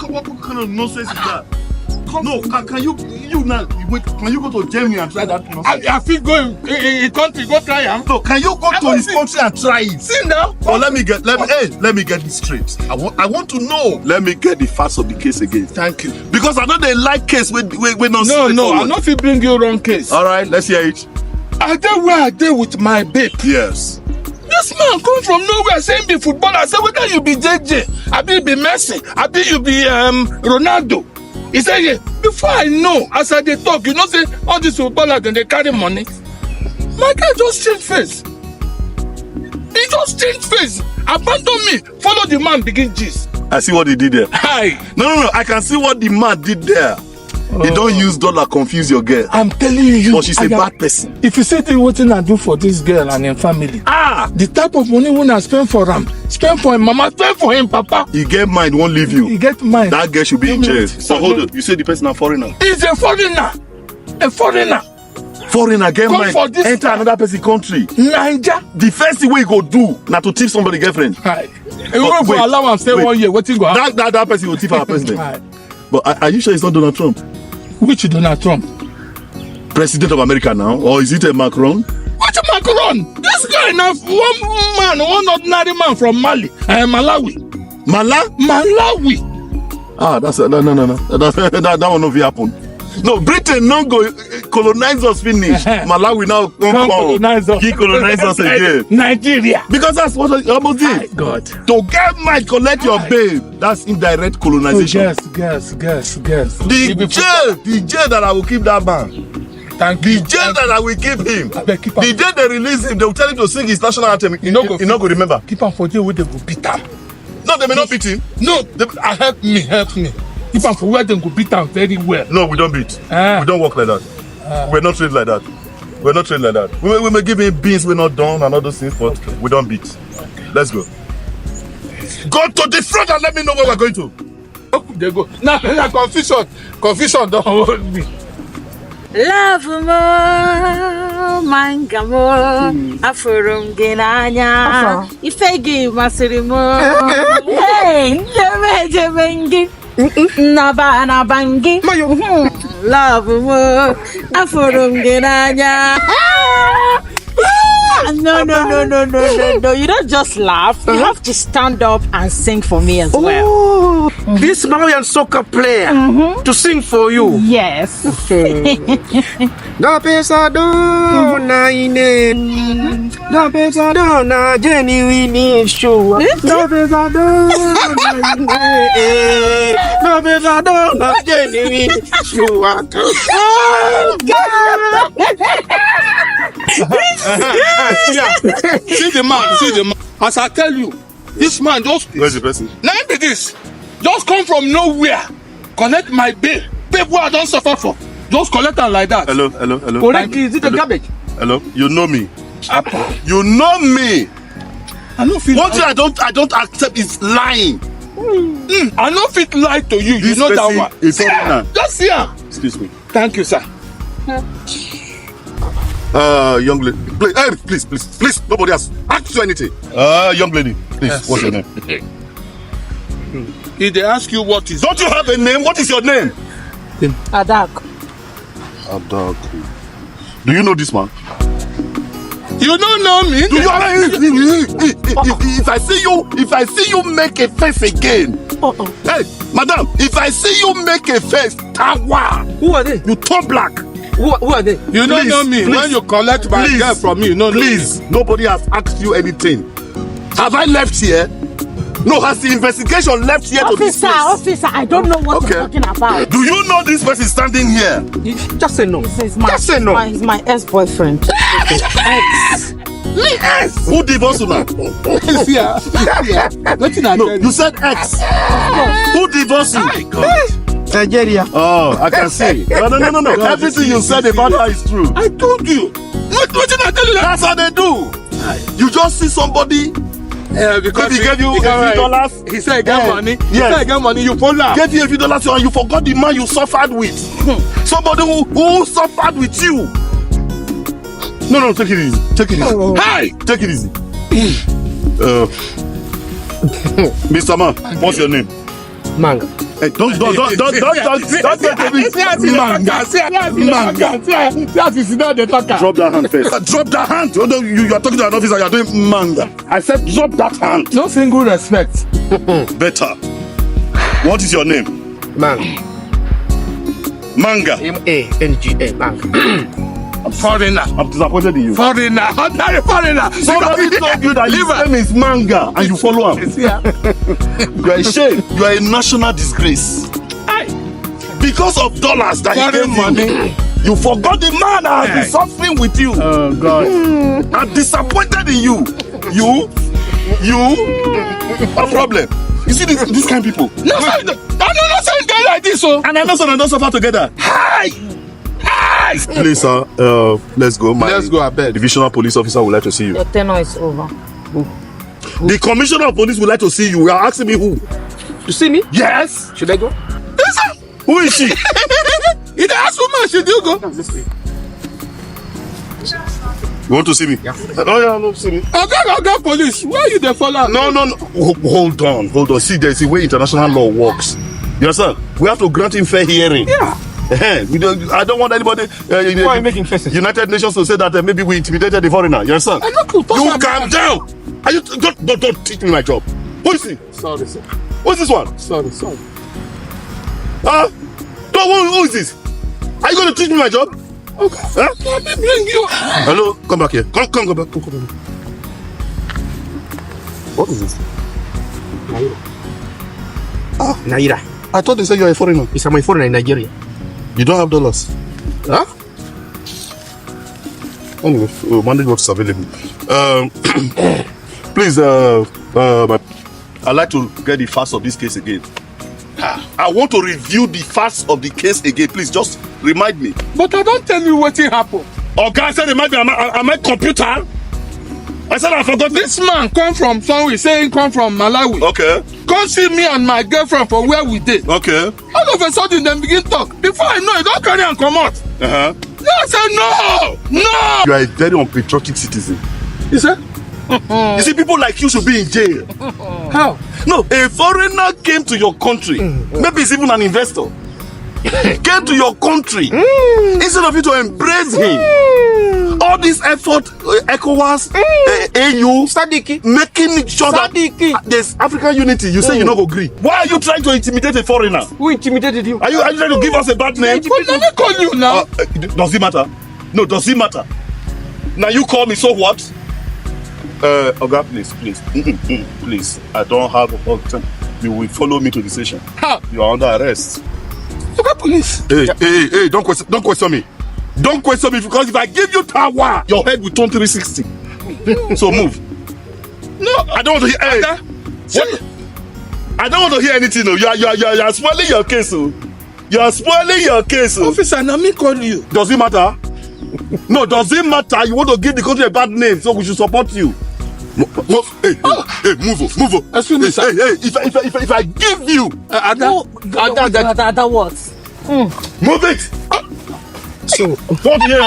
What kind of nonsense is that? No, can you now? Wait, can you go to Germany and try that nonsense? I feel go in country, go try him. No, can you go to his country and try it? See now. Oh, let me get this straight. I want to know. Let me get the facts of the case again. Thank you. Because I know they like case we not. No, I'm not fit bring you wrong case. All right, let's hear it. I dey where I dey with my babe. Yes. This man come from nowhere saying be footballer. I say whether you be JJ, I be Messi, I be you be Ronaldo. He said, yeah, before I know, as I dey talk, you know say all these footballers then they carry money. My guy just change face. He just change face. Abandon me. Follow the man, begin gist. I see what he did there. Hi. No. I can see what the man did there. He don't use dollar confuse your girl. I'm telling you. But she's a bad person. If you say what I do for this girl and her family, the type of money when I spend for him, spend for him mama, spend for him papa. He get mind, won't leave you. He get mind. That girl should be in jail. So hold on. You say the person a foreigner? He's a foreigner. A foreigner. Foreigner get mind. Enter another person's country. Niger. The first thing we go do now to thief somebody girlfriend. Hi. You go for allow and stay 1 year. What you go? That person will thief our president. But are you sure it's not Donald Trump? Which Donald Trump? President of America now, or is it a Macron? What a Macron? This guy now, one ordinary man from Mali, Malawi. Malawi. That's no. That will not happen. No, Britain no go colonize us finish. Malawi now come colonize us. He colonize us again. Nigeria. Because that's what almost did. God. To get my collect your babe. That's indirect colonization. Guess. The jail that I will keep that man. Thank you. The jail that I will keep him. The day they release him, they will tell him to sing his national anthem. He not go remember. Keep him for jail where they will beat him. No, they may not beat him. No, help me. Keep him for where they will beat him very well. No, we don't beat. We don't work like that. We're not trained like that. We may give him beans we're not done and all those things, but we don't beat. Okay. Let's go. Go to the front and let me know where we're going to. They go. Now, confusion don't hold me. Love mo, manga mo, afurum genanya, ifegi masirimo. Hey, jemengi, nabana bangi. Love mo, afurum genanya. No. You don't just laugh. You have to stand up and sing for me as well. This Malawian soccer player to sing for you. Yes. Da pesado na ine, da pesado na genuine show. Da pesado na genuine show. See the man. As I tell you, this man just. Where's the person? Now be this. Just come from nowhere. Collect my babe. Babe, what I don't suffer for. Just collect her like that. Hello. Correct. Is it a garbage? Hello. You know me. You know me. I don't feel. One thing I don't accept is lying. I don't fit lie to you. This you know that one. Is foreigner. Just here. Excuse me. Thank you, sir. Young lady, please, nobody has asked you anything. Young lady, please, yes. What's your name? If they ask you what is. Don't you have a name? What is your name? Adak. Do you know this man? You don't know me. Do you? If I see you make a face again. Hey, madam, if I see you make a face, tawa. Who are they? You turn black. Who are they? You don't know me. When you collect my girl from me, you know. Please, nobody has asked you anything. Have I left here? No, has the investigation left here to this place? Officer, I don't know what you're talking about. Do you know this person standing here? Just say no. This is my, just say no. He's my ex-boyfriend. Ex. Who divorced you now? No, you said ex. Who divorced you? My God. Nigeria. Oh, I can see. No. Everything you said about her is true. I told you. What did I tell you? That's how they do. You just see somebody. Because he gave you $a few. He said, "Get money." Yes. He said, "Get money." You follow. Gave you $a few and you forgot the man you suffered with. Somebody who suffered with you. No, take it easy. Hey, take it easy. Mr. Man, what's your name? Manga. Hey, don't take me. Manga. See as you sit down, they talk. Drop that hand first. Drop that hand. You are talking to an officer. You are doing manga. I said drop that hand. No single respect. Better. What is your name? Manga. Manga. MANGA. Manga. Foreigner. I'm disappointed in you. Foreigner. Foreigner. Somebody told you that his name is Manga and you follow him. You are a shame. You are a national disgrace. Because of dollars that he gave money, you forgot the man that has been suffering with you. Oh God. I'm disappointed in you. You, a problem. You see this kind of people. No, I'm not saying guy like this, so. And I know some don't suffer together. Hi. Please, sir, let's go. Let's go, I beg. Divisional police officer would like to see you. Your tenure is over. The commissioner of police would like to see you. You are asking me who? You see me? Yes. Should I go? Who is she? If they ask woman, should you go? You want to see me? Yeah. Oh, yeah, no, see me. Okay, police. Why you the follow? No. Hold on. See, there's a way international law works. You understand? We have to grant him fair hearing. Yeah. I don't want anybody. Why are you making faces? United Nations to say that maybe we intimidated the foreigner. You understand? I'm not cool. You calm down. Are you don't teach me my job. Who is he? Sorry, sir. What's this one? Sorry. Who is this? Are you going to teach me my job? Okay. Huh? Let me bring you. Hello, come back here. Come back. What is this? Naira. I thought they said you are a foreigner. It's my foreigner in Nigeria. You don't have dollars. Huh? Anyway, we'll manage what's available. Please, I'd like to get the facts of this case again. I want to review the facts of the case again. Please, just remind me. But I don't tell you what happened. Okay, I said remind me. Am I computer? I said I forgot. This man come from somewhere, saying come from Malawi. Okay. Come see me and my girlfriend for where we did. Okay. All of a sudden, them begin talk. Before I know it, don't carry and come out. Uh-huh. No, I said no. You are a very unpatriotic citizen. You said? You see, people like you should be in jail. How? No, a foreigner came to your country. Maybe it's even an investor. Came to your country. Instead of you to embrace him. All this effort, ECOWAS, AU, Sadiki. making sure that Sadiki. there's African unity. You say you not agree. Why are you trying to intimidate a foreigner? Who intimidated you? Are you trying to give us a bad name? But let me call you now. Does it matter? No, does it matter? Now you call me, so what? Oga, please. Please, I don't have all the time. You will follow me to the station. How? You are under arrest. Okay, police. Hey, don't question me. Don't question me, because if I give you power, your head will turn 360. So move. No, I don't want to hear. What? I don't want to hear anything. No, you are spoiling your case. You are spoiling your case. Officer, now me call you. Does it matter? No, does it matter? You want to give the country a bad name, so we should support you. Hey, move. Excuse me, sir. Hey, if I give you, Ada what? move it. So, what do you hear?